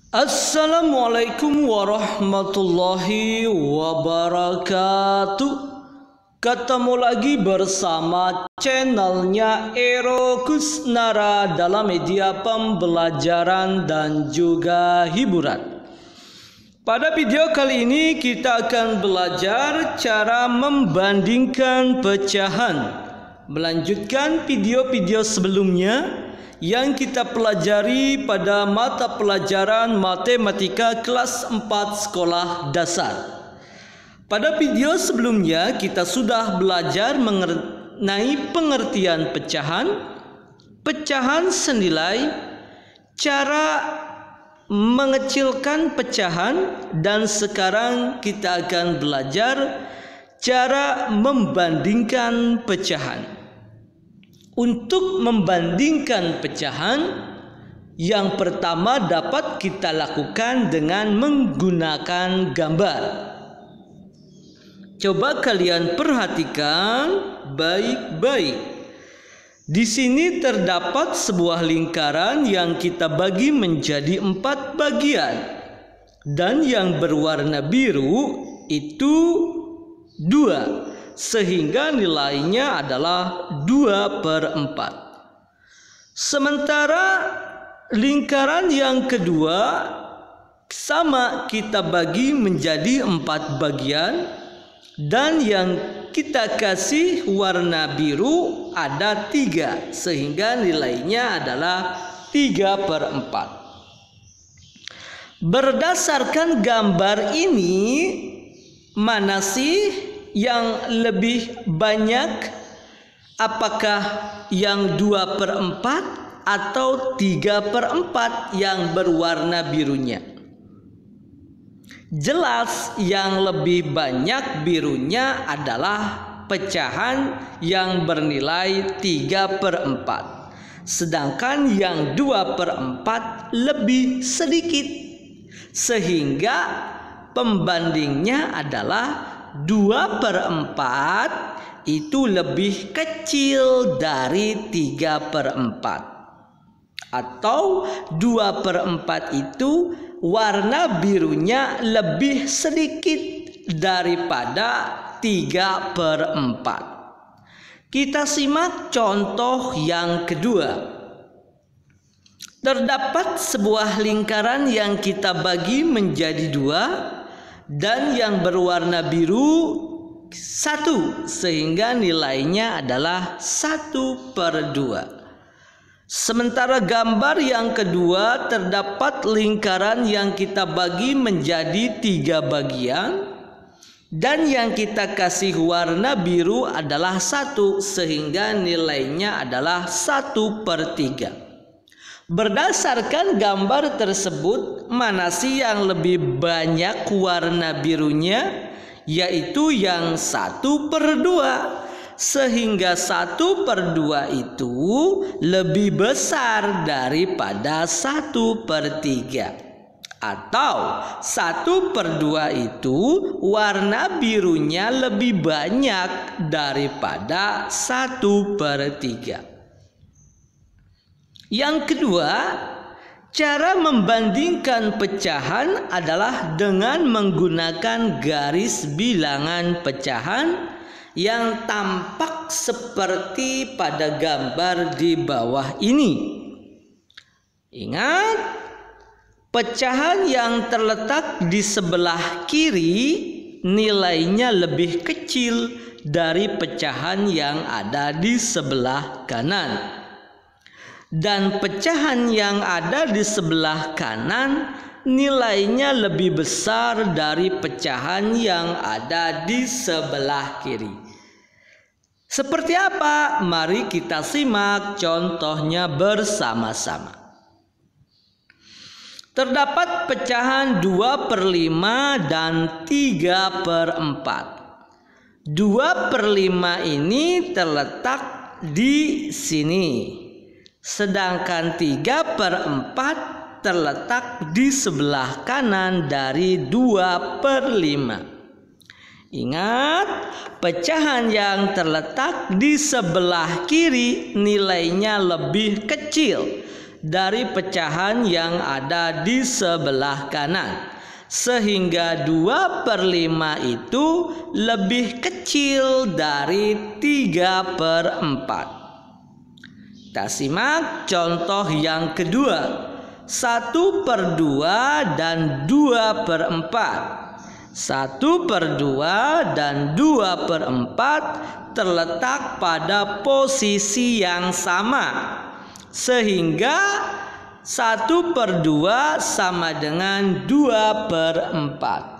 Assalamualaikum warahmatullahi wabarakatuh. Ketemu lagi bersama channelnya Ero Kusnara dalam media pembelajaran dan juga hiburan. Pada video kali ini kita akan belajar cara membandingkan pecahan, melanjutkan video-video sebelumnya yang kita pelajari pada mata pelajaran matematika kelas 4 sekolah dasar. Pada video sebelumnya kita sudah belajar mengenai pengertian pecahan, pecahan senilai, cara mengecilkan pecahan, dan sekarang kita akan belajar cara membandingkan pecahan. Untuk membandingkan pecahan, yang pertama dapat kita lakukan dengan menggunakan gambar. Coba kalian perhatikan baik-baik. Di sini terdapat sebuah lingkaran yang kita bagi menjadi 4 bagian, dan yang berwarna biru itu 2. Sehingga nilainya adalah 2/4. Sementara lingkaran yang kedua sama kita bagi menjadi 4 bagian, dan yang kita kasih warna biru ada 3, sehingga nilainya adalah 3/4. Berdasarkan gambar ini, mana sih yang lebih banyak? Apakah yang 2/4 atau 3/4 yang berwarna birunya? Jelas yang lebih banyak birunya adalah pecahan yang bernilai 3/4. Sedangkan yang 2/4 lebih sedikit, sehingga pembandingnya adalah 2/4 itu lebih kecil dari 3/4, atau 2/4 itu warna birunya lebih sedikit daripada 3/4. Kita simak contoh yang kedua. Terdapat sebuah lingkaran yang kita bagi menjadi 2, dan yang berwarna biru 1, sehingga nilainya adalah 1/2. Sementara gambar yang kedua terdapat lingkaran yang kita bagi menjadi 3 bagian, dan yang kita kasih warna biru adalah 1, sehingga nilainya adalah 1/3. Berdasarkan gambar tersebut, mana sih yang lebih banyak warna birunya? Yaitu yang 1/2. Sehingga 1/2 itu lebih besar daripada 1/3. Atau 1/2 itu warna birunya lebih banyak daripada 1/3. Yang kedua, cara membandingkan pecahan adalah dengan menggunakan garis bilangan pecahan yang tampak seperti pada gambar di bawah ini. Ingat, pecahan yang terletak di sebelah kiri nilainya lebih kecil dari pecahan yang ada di sebelah kanan. Dan pecahan yang ada di sebelah kanan nilainya lebih besar dari pecahan yang ada di sebelah kiri. Seperti apa? Mari kita simak contohnya bersama-sama. Terdapat pecahan 2/5 dan 3/4. 2/5 ini terletak di sini, sedangkan 3/4 terletak di sebelah kanan dari 2/5. Ingat, pecahan yang terletak di sebelah kiri nilainya lebih kecil dari pecahan yang ada di sebelah kanan. Sehingga 2/5 itu lebih kecil dari 3/4. Kita simak contoh yang kedua. 1/2 dan 2/4. 1/2 dan 2/4 terletak pada posisi yang sama, sehingga 1/2 sama dengan 2/4.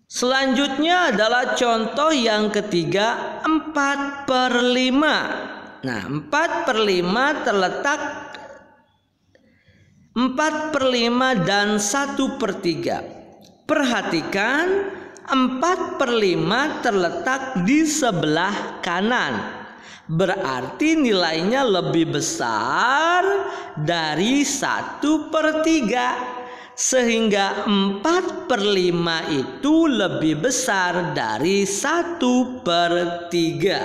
Selanjutnya adalah contoh yang ketiga, 4/5. Nah, 4/5 terletak 4/5 dan 1/3. Perhatikan, 4/5 terletak di sebelah kanan, berarti nilainya lebih besar dari 1/3. Sehingga 4/5 itu lebih besar dari 1/3.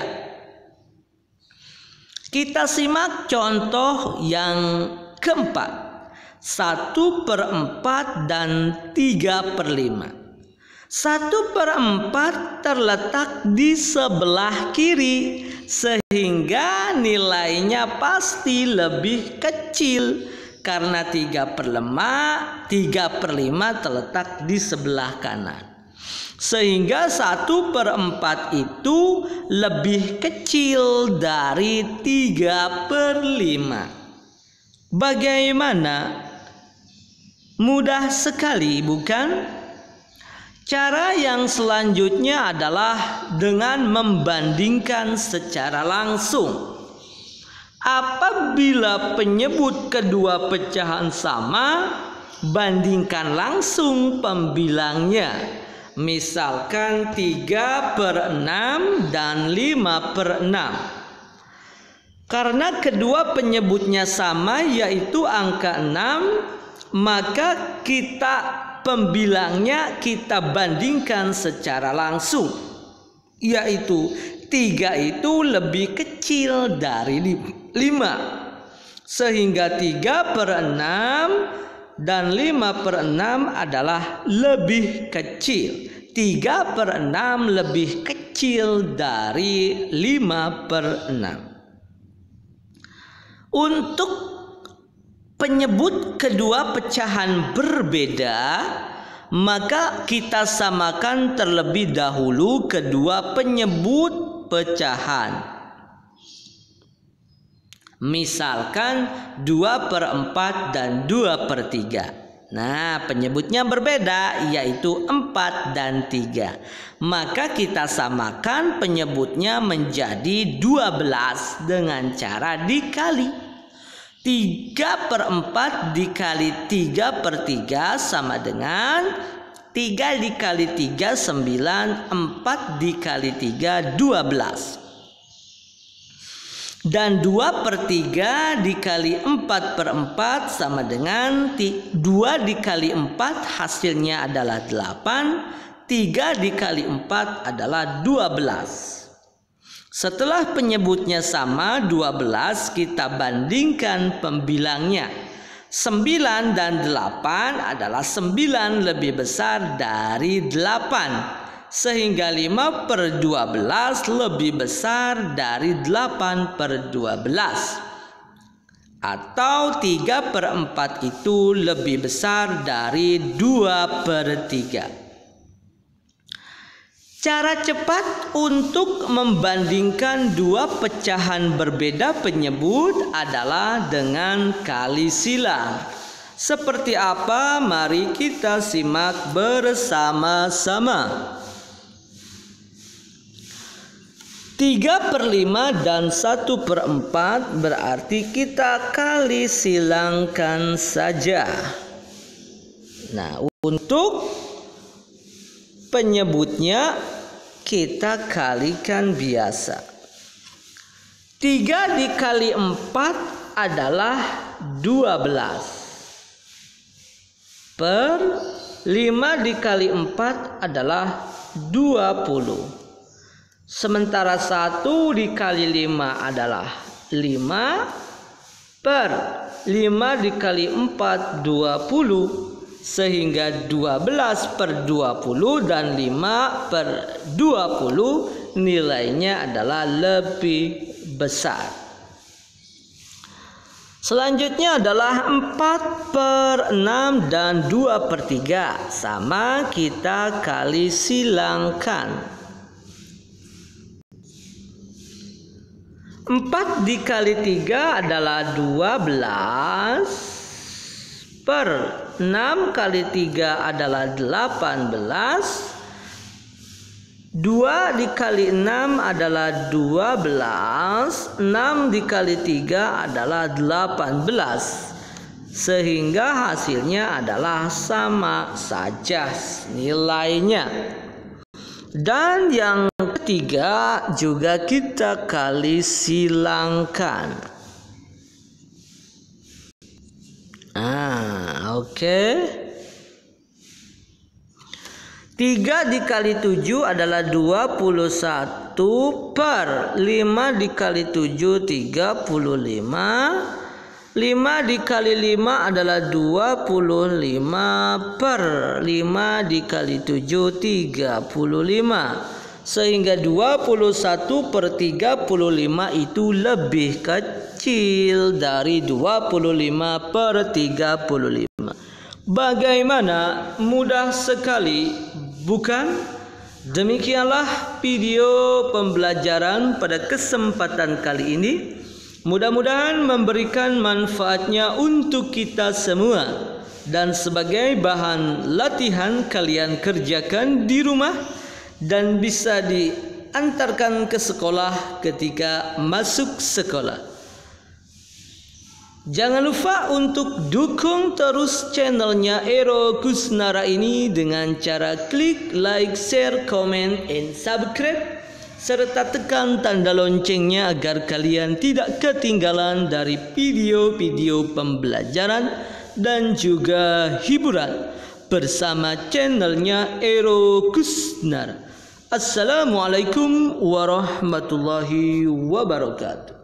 Kita simak contoh yang keempat, 1/4 dan 3/5. 1/4 terletak di sebelah kiri, sehingga nilainya pasti lebih kecil karena 3/5 terletak di sebelah kanan. Sehingga 1/4 itu lebih kecil dari 3/5. Bagaimana? Mudah sekali, bukan? Cara yang selanjutnya adalah dengan membandingkan secara langsung. Apabila penyebut kedua pecahan sama, bandingkan langsung pembilangnya. Misalkan 3/6 dan 5/6. Karena kedua penyebutnya sama, yaitu angka 6, maka pembilangnya kita bandingkan secara langsung, yaitu 3 itu lebih kecil dari 5, sehingga 3/6 dan 5/6 adalah lebih kecil. 3/6 lebih kecil dari 5/6. Untuk penyebut kedua pecahan berbeda, maka kita samakan terlebih dahulu kedua penyebut pecahan. Misalkan 2/4 dan 2/3. Nah, penyebutnya berbeda, yaitu 4 dan 3. Maka kita samakan penyebutnya menjadi 12 dengan cara dikali. 3/4 dikali 3/3 sama dengan 3 dikali 3 9, 4 dikali 3 12. Dan 2/3 dikali 4/4 sama dengan 2 dikali 4 hasilnya adalah 8. 3 dikali 4 adalah 12. Setelah penyebutnya sama 12, kita bandingkan pembilangnya. 9 dan 8 adalah 9 lebih besar dari 8. Sehingga 5/12 lebih besar dari 8/12. Atau 3/4 itu lebih besar dari 2/3. Cara cepat untuk membandingkan dua pecahan berbeda penyebut adalah dengan kali silang. Seperti apa? Mari kita simak bersama-sama. 3/5 dan 1/4 berarti kita kali silangkan saja. Nah, untuk penyebutnya kita kalikan biasa. 3 dikali 4 adalah 12. Per 5 dikali 4 adalah 20. Sementara 1 dikali 5 adalah 5. per 5 dikali 4 20, sehingga 12 per 20 dan 5 per 20 nilainya adalah lebih besar. Selanjutnya adalah 4 per 6 dan 2 per 3. Sama, kita kali silangkan. 4 dikali 3 adalah 12, per 6 kali 3 adalah 18, 2 dikali 6 adalah 12, 6 dikali 3 adalah 18, sehingga hasilnya adalah sama saja nilainya. Dan yang ketiga juga kita kali silangkan. Oke. 3 dikali 7 adalah 21, per 5 dikali 7 35, 5 dikali 5 adalah 25, per 5 dikali 7 35, sehingga 21 per 35 itu lebih kecil dari 25 per 35. Bagaimana? Mudah sekali, bukan? Demikianlah video pembelajaran pada kesempatan kali ini. Mudah-mudahan memberikan manfaatnya untuk kita semua, dan sebagai bahan latihan kalian kerjakan di rumah dan bisa diantarkan ke sekolah ketika masuk sekolah. Jangan lupa untuk dukung terus channelnya Ero Kusnara ini dengan cara klik like, share, comment, and subscribe, serta tekan tanda loncengnya agar kalian tidak ketinggalan dari video-video pembelajaran dan juga hiburan bersama channelnya Ero Kusnara. Assalamualaikum warahmatullahi wabarakatuh.